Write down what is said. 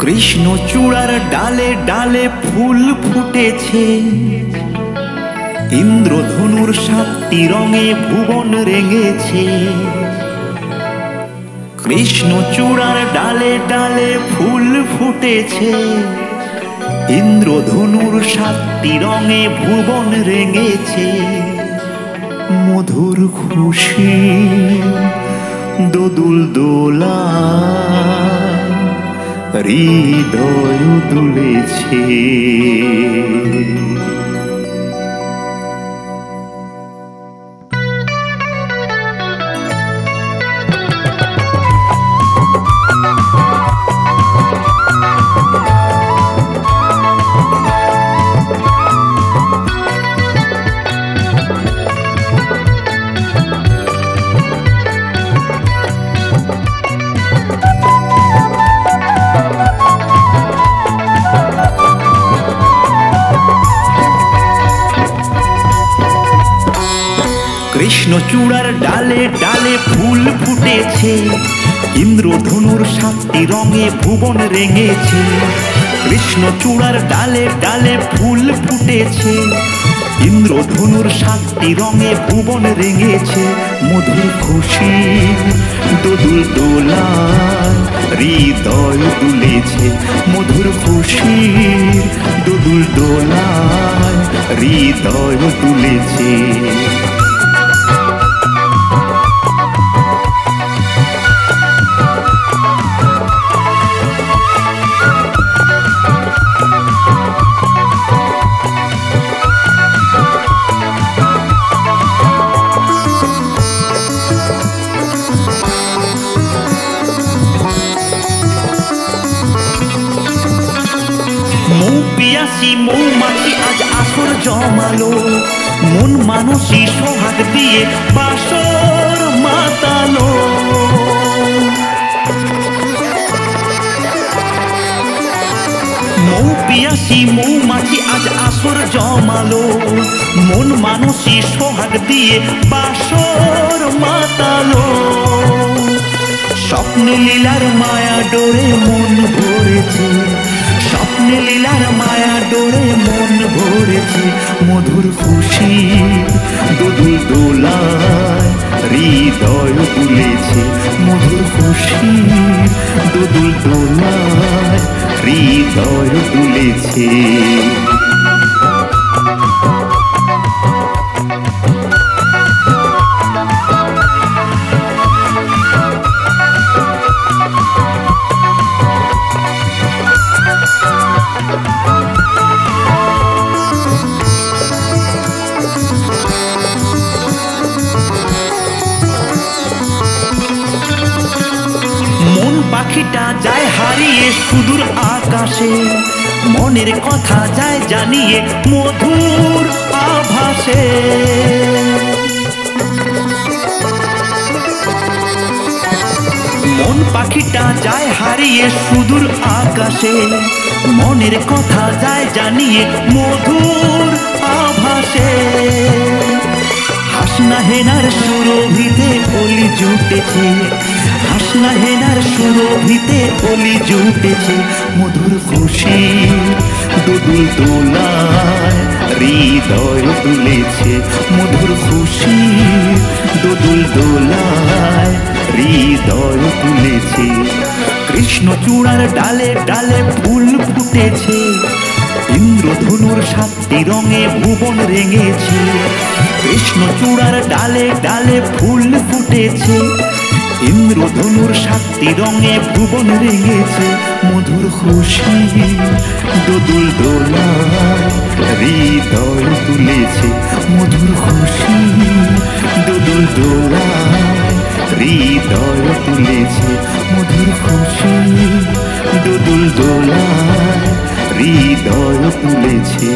কৃষ্ণচূড়ার ডালে ডালে ফুল ফুটেছে, ইন্দ্রধনুর 7টি রঙে ভুবন রেঙেছে। কৃষ্ণচূড়ার ডালে ডালে ফুল ফুটেছে, ইন্দ্রধনুর 7টি রঙে ভুবন রেঙেছে। মধুর খুশি দোদুল দোলা হৃদয় দুলেছে। কৃষ্ণচূড়ার ডালে ডালে ফুল ফুটেছে, ইন্দ্রধনুর 7টি রঙে ভুবন রেঙেছে। কৃষ্ণচূড়ার ডালে ডালে ফুল ফুটেছে, ইন্দ্রধনুর 7টি রঙে ভুবন রেঙেছে। মধুর খুশি দোদুল দোলায় হৃদয় দুলেছে। মধুর খুশি দোদুল দোলায় হৃদয় দুলেছে। পিয়াসী মৌমাছি আজ আসর জমালো, মন মানসী সোহাগ দিয়ে বাসর মাতালো। পিয়াসী মৌমাছি আজ আসর জমালো, মন মানসী সোহাগ দিয়ে বাসর মাতালো। স্বপ্নে লীলার মায়া ডোরে মন ভরেছে, স্বপ্নে লীলার মায়া ডোরে মন ভরেছে। মধুর খুশি দোদুল দোলায় হৃদয় দুলেছে। মধুর খুশি দোদুল দোলায় হৃদয় দুলেছে। পাখিটা যায় হারিয়ে সুদূর আকাশে, মনের কথা যায় জানিয়ে মধুর আভাসে। মন পাখিটা যায় হারিয়ে সুদূর আকাশে, মনের কথা যায় জানিয়ে মধুর আভাসে। হাসনা হেনার সুরভিতে অলি জুটেছে, হাসনা হেনার সুরভিতে অলি জুটেছে। মধুর খুশি দোদুল দোলায় হৃদয় দুলেছে। মধুর খুশি দোদুল দোলায় হৃদয় তুলেছে। কৃষ্ণচূড়ার ডালে ডালে ফুল ফুটেছে, ইন্দ্রধনুর 7টি রঙে ভুবন রেঙেছে। কৃষ্ণচূড়ার ডালে ডালে ফুল ফুটেছে, ইন্দ্রধনুর 7টি রঙে ভুবন রেঙেছে। মধুর খুশি দোদুল দোলায় হৃদয় তুলেছে। মধুর খুশি দোদুল দোলায় হৃদয় তুলেছে। মধুর খুশি দোদুল দোলায় হৃদয় তুলেছে।